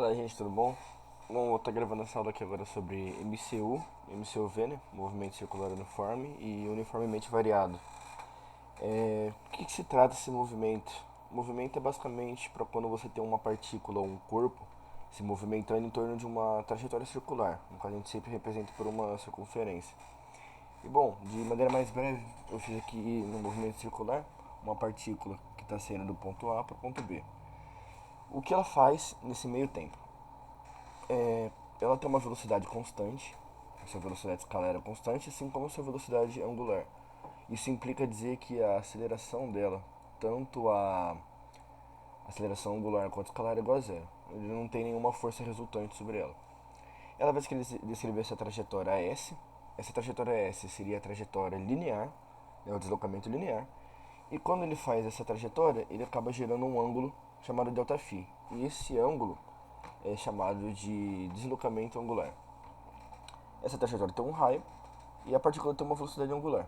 Fala gente, tudo bom? Bom, vou estar gravando essa aula aqui agora sobre MCUV, né? Movimento Circular Uniforme e uniformemente variado. O que se trata esse movimento? O movimento é basicamente para quando você tem uma partícula ou um corpo se movimentando em torno de uma trajetória circular, no qual a gente sempre representa por uma circunferência. E bom, de maneira mais breve, eu fiz aqui no movimento circular uma partícula que está saindo do ponto A para o ponto B. O que ela faz nesse meio tempo? É, ela tem uma velocidade constante, a sua velocidade escalar é constante, assim como a sua velocidade angular. Isso implica dizer que a aceleração dela, tanto a aceleração angular quanto escalar, é igual a zero. Ele não tem nenhuma força resultante sobre ela. Ela vai descrever essa trajetória S. Essa trajetória S seria a trajetória linear, né, o deslocamento linear. E quando ele faz essa trajetória, ele acaba gerando um ângulo chamado ΔΦ. E esse ângulo é chamado de deslocamento angular. Essa trajetória tem um raio e a partícula tem uma velocidade angular.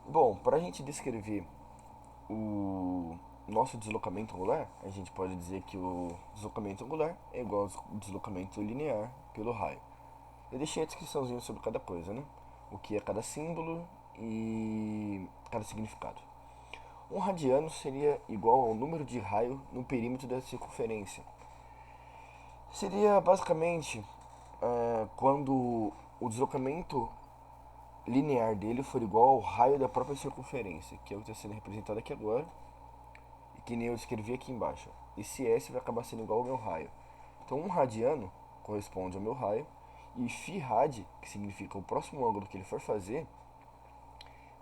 Bom, para a gente descrever o nosso deslocamento angular, a gente pode dizer que o deslocamento angular é igual ao deslocamento linear pelo raio. Eu deixei a descriçãozinha sobre cada coisa, né? O que é cada símbolo e cada significado. Um radiano seria igual ao número de raio no perímetro da circunferência. Seria basicamente quando o deslocamento linear dele for igual ao raio da própria circunferência, que é o que está sendo representado aqui agora, e que nem eu descrevi aqui embaixo. Esse S vai acabar sendo igual ao meu raio. Então, um radiano corresponde ao meu raio, e φ rad, que significa o próximo ângulo que ele for fazer,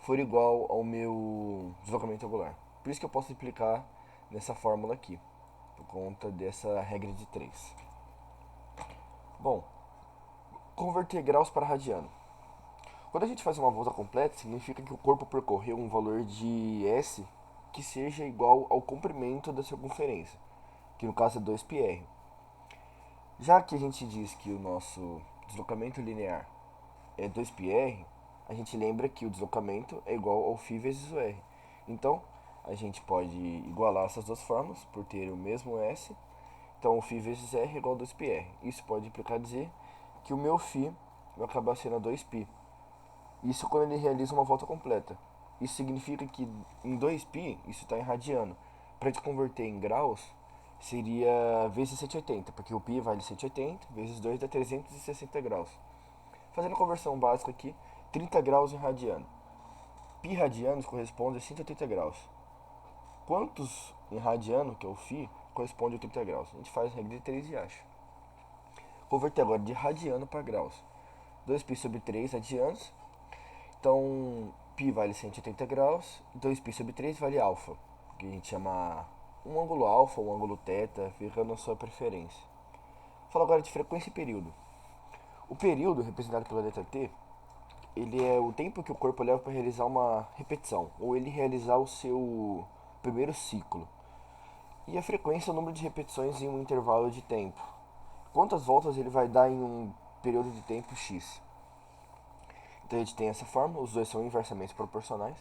for igual ao meu deslocamento angular. Por isso que eu posso implicar nessa fórmula aqui, por conta dessa regra de 3. Bom, converter graus para radiano. Quando a gente faz uma volta completa, significa que o corpo percorreu um valor de S que seja igual ao comprimento da circunferência, que no caso é 2πr. Já que a gente diz que o nosso deslocamento linear é 2πr, a gente lembra que o deslocamento é igual ao φ vezes o r. Então, a gente pode igualar essas duas formas por ter o mesmo S. Então, o φ vezes r é igual a 2πr. Isso pode implicar dizer que o meu φ vai acabar sendo 2π. Isso quando ele realiza uma volta completa. Isso significa que em 2π, isso está em radiano. Para a gente converter em graus, seria vezes 180, porque o π vale 180, vezes 2 dá 360 graus. Fazendo a conversão básica aqui, 30 graus em radiano. Π radianos corresponde a 180 graus. Quantos em radiano, que é o φ, corresponde a 30 graus? A gente faz a regra de 3 e acha. Converter agora de radiano para graus. 2π sobre 3 radianos. Então, π vale 180 graus, 2π sobre 3 vale alfa, que a gente chama um ângulo alfa, um ângulo θ, fica na sua preferência. Fala agora de frequência e período. O período, representado pela letra T, ele é o tempo que o corpo leva para realizar uma repetição, ou ele realizar o seu primeiro ciclo. E a frequência é o número de repetições em um intervalo de tempo. Quantas voltas ele vai dar em um período de tempo X. Então a gente tem essa forma, os dois são inversamente proporcionais.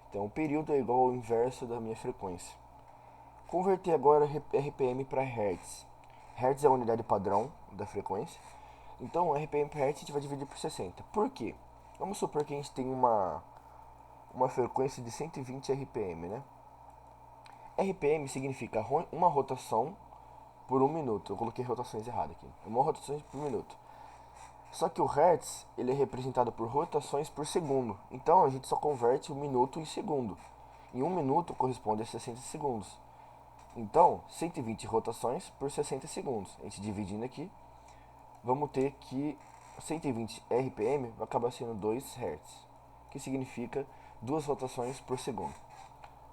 Então o período é igual ao inverso da minha frequência. Converter agora RPM para Hertz. Hertz é a unidade padrão da frequência. Então RPM para Hertz a gente vai dividir por 60. Por quê? Vamos supor que a gente tem uma frequência de 120 RPM, né? RPM significa uma rotação por um minuto. Eu coloquei rotações erradas aqui. Uma rotação por minuto. Só que o Hertz ele é representado por rotações por segundo. Então a gente só converte o minuto em segundo. E um minuto corresponde a 60 segundos. Então, 120 rotações por 60 segundos. A gente dividindo aqui, vamos ter que 120 RPM vai acabar sendo 2 Hz, que significa 2 rotações por segundo.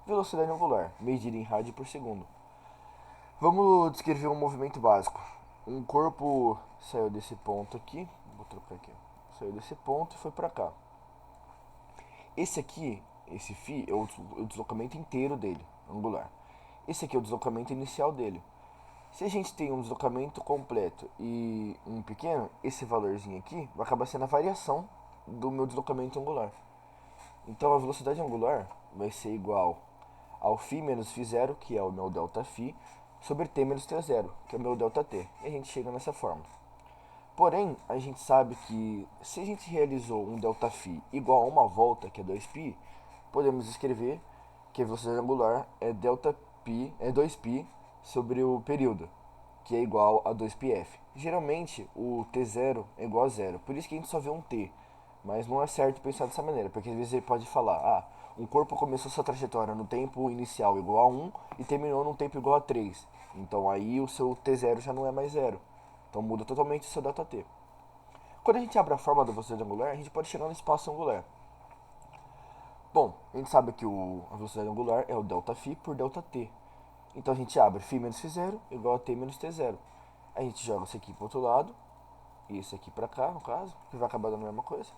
Velocidade angular, medida em rádio por segundo. Vamos descrever um movimento básico. Um corpo saiu desse ponto aqui, vou trocar aqui, saiu desse ponto e foi para cá. Esse aqui, esse φ, é o deslocamento inteiro dele, angular. Esse aqui é o deslocamento inicial dele. Se a gente tem um deslocamento completo e um pequeno, esse valorzinho aqui vai acabar sendo a variação do meu deslocamento angular. Então a velocidade angular vai ser igual ao φ menos φ0, que é o meu ΔΦ, sobre t menos t0, que é o meu ΔT. E a gente chega nessa forma. Porém, a gente sabe que se a gente realizou um ΔΦ igual a uma volta, que é 2π, podemos escrever que a velocidade angular é ΔΠ, é 2π sobre o período, que é igual a 2πf. Geralmente, o t0 é igual a zero, por isso que a gente só vê um t. Mas não é certo pensar dessa maneira, porque às vezes ele pode falar, um corpo começou sua trajetória no tempo inicial igual a 1 e terminou num tempo igual a 3. Então aí o seu t0 já não é mais zero. Então muda totalmente o seu ΔT. Quando a gente abre a forma da velocidade angular, a gente pode chegar no espaço angular. Bom, a gente sabe que a velocidade angular é o ΔΦ por ΔT. Então a gente abre φ menos φ0 igual a t menos t0. A gente joga isso aqui para o outro lado, e isso aqui para cá, no caso, que vai acabar dando a mesma coisa.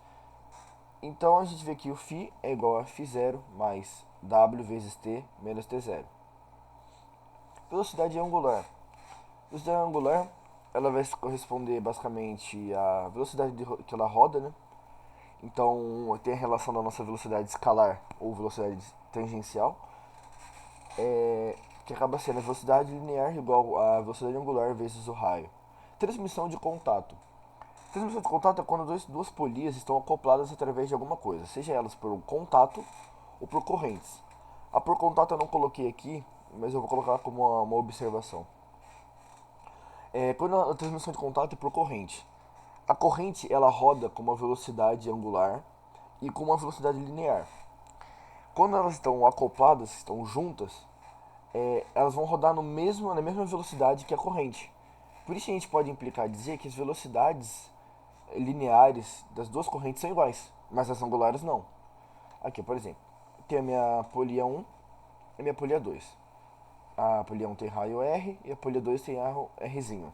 Então a gente vê que o φ é igual a φ0 mais w vezes t menos t0. Velocidade angular. Velocidade angular, ela vai corresponder basicamente à velocidade que ela roda, né? Então tem a relação da nossa velocidade escalar ou velocidade tangencial, que acaba sendo a velocidade linear igual à velocidade angular vezes o raio. Transmissão de contato. Transmissão de contato é quando duas polias estão acopladas através de alguma coisa, seja elas por contato ou por correntes. A por contato eu não coloquei aqui, mas eu vou colocar como uma observação. Quando a transmissão de contato é por corrente. A corrente ela roda com uma velocidade angular e com uma velocidade linear. Quando elas estão acopladas, estão juntas, elas vão rodar na mesma velocidade que a corrente. Por isso a gente pode implicar dizer que as velocidades lineares das duas correntes são iguais, mas as angulares não. Aqui, por exemplo, tem a minha polia 1 e a minha polia 2. A polia 1 tem raio R e a polia 2 tem raio Rzinho.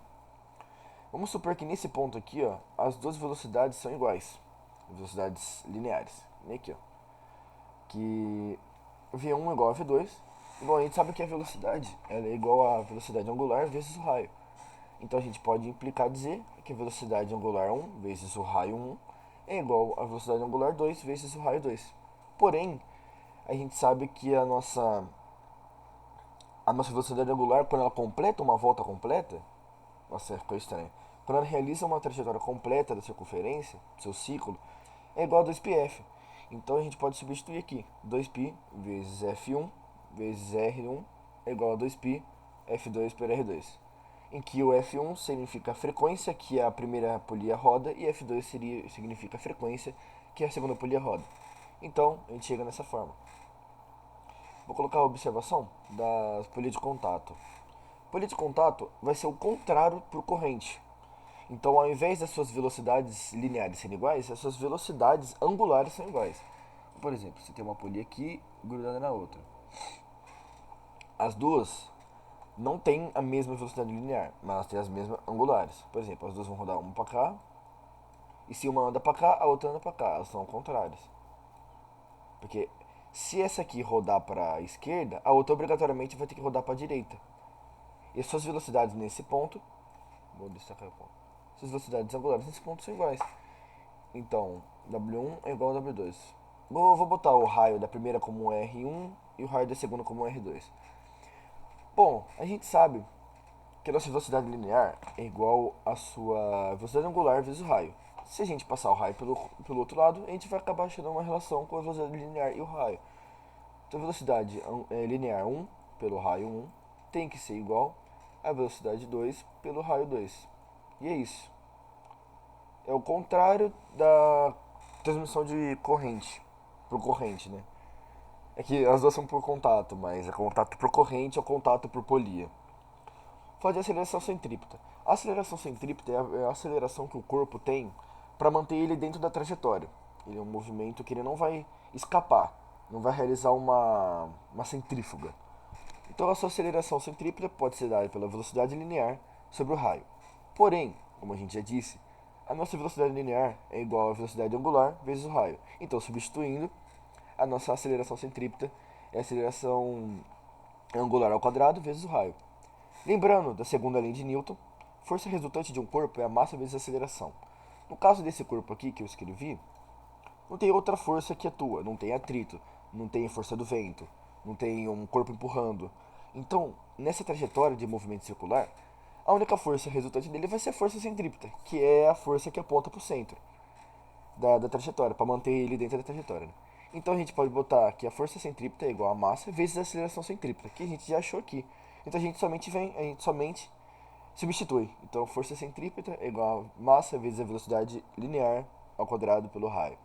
Vamos supor que nesse ponto aqui, ó, as duas velocidades são iguais, velocidades lineares. E aqui, ó, que V1 é igual a V2. Bom, a gente sabe que a velocidade ela é igual à velocidade angular vezes o raio. Então a gente pode implicar dizer que a velocidade angular 1 vezes o raio 1 é igual à velocidade angular 2 vezes o raio 2. Porém, a gente sabe que a nossa velocidade angular, quando ela completa uma volta completa, nossa, ficou estranho. Quando ela realiza uma trajetória completa da circunferência, do seu ciclo, é igual a 2πf. Então a gente pode substituir aqui. 2π vezes f1 vezes r1 é igual a 2π f2 por r2. Em que o f1 significa a frequência que a primeira polia roda e f2 significa a frequência que a segunda polia roda. Então a gente chega nessa forma. Vou colocar a observação das polias de contato. Polia de contato vai ser o contrário por corrente. Então, ao invés das suas velocidades lineares serem iguais, as suas velocidades angulares são iguais. Por exemplo, você tem uma polia aqui grudada na outra. As duas não têm a mesma velocidade linear, mas elas têm as mesmas angulares. Por exemplo, as duas vão rodar uma para cá, e se uma anda para cá, a outra anda para cá. Elas são contrárias. Porque se essa aqui rodar para a esquerda, a outra obrigatoriamente vai ter que rodar para a direita. E as suas velocidades nesse ponto, vou destacar o ponto. Suas velocidades angulares nesse ponto são iguais. Então, W1 é igual a W2. Vou botar o raio da primeira como R1 e o raio da segunda como R2. Bom, a gente sabe que a nossa velocidade linear é igual à sua velocidade angular vezes o raio. Se a gente passar o raio pelo outro lado, a gente vai acabar achando uma relação com a velocidade linear e o raio. Então, a velocidade linear 1 pelo raio 1 tem que ser igual à velocidade 2 pelo raio 2. E é isso. É o contrário da transmissão de corrente por corrente, né? É que as duas são por contato, mas é contato por corrente ou contato por polia. Fala de aceleração centrípeta. A aceleração centrípeta é a aceleração que o corpo tem para manter ele dentro da trajetória. Ele é um movimento que ele não vai escapar, não vai realizar uma centrífuga. Então a sua aceleração centrípeta pode ser dada pela velocidade linear sobre o raio. Porém, como a gente já disse, a nossa velocidade linear é igual à velocidade angular vezes o raio. Então, substituindo, a nossa aceleração centrípeta é a aceleração angular ao quadrado vezes o raio. Lembrando da segunda lei de Newton, força resultante de um corpo é a massa vezes a aceleração. No caso desse corpo aqui que eu escrevi, não tem outra força que atua, não tem atrito, não tem força do vento, não tem um corpo empurrando. Então, nessa trajetória de movimento circular, a única força resultante dele vai ser a força centrípeta, que é a força que aponta para o centro da trajetória, para manter ele dentro da trajetória. Né? Então a gente pode botar que a força centrípeta é igual a massa vezes a aceleração centrípeta, que a gente já achou aqui. Então a gente somente substitui. Então força centrípeta é igual a massa vezes a velocidade linear ao quadrado pelo raio.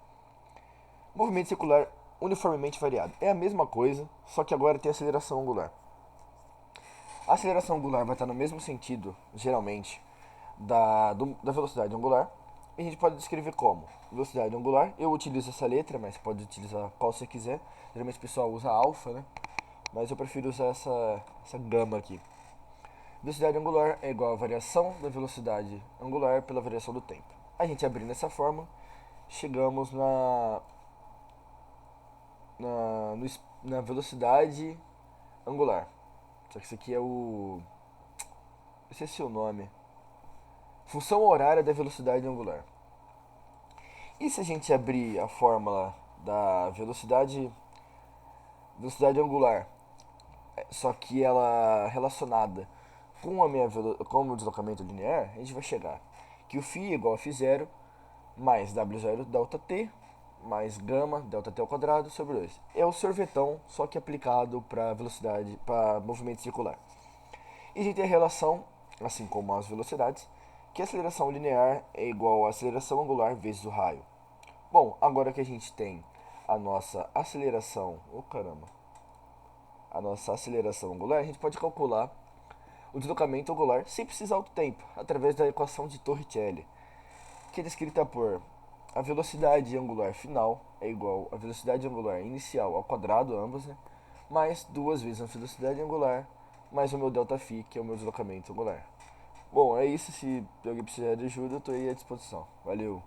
Movimento circular uniformemente variado. É a mesma coisa, só que agora tem aceleração angular. A aceleração angular vai estar no mesmo sentido, geralmente, da velocidade angular. E a gente pode descrever como velocidade angular. Eu utilizo essa letra, mas pode utilizar qual você quiser. Geralmente o pessoal usa alfa, né? Mas eu prefiro usar essa gama aqui. Velocidade angular é igual a variação da velocidade angular pela variação do tempo. A gente abrindo essa fórmula, chegamos na, no, na velocidade angular. Só que isso aqui é o. Esqueci o nome. Função horária da velocidade angular. E se a gente abrir a fórmula da velocidade angular, só que ela relacionada com o meu deslocamento linear, a gente vai chegar que o φ é igual a φ0 mais w0 delta t mais gama delta t ao quadrado sobre 2. É o sorvetão, só que aplicado para velocidade, para movimento circular. E a gente tem a relação, assim como as velocidades, que a aceleração linear é igual a aceleração angular vezes o raio. Bom, agora que a gente tem a nossa aceleração, a nossa aceleração angular, a gente pode calcular o deslocamento angular sem precisar do tempo, através da equação de Torricelli, que é descrita por a velocidade angular final é igual a velocidade angular inicial ao quadrado, ambas, né? Mais duas vezes a velocidade angular, mais o meu ΔΦ, que é o meu deslocamento angular. Bom, é isso. Se alguém precisar de ajuda, eu estou aí à disposição. Valeu!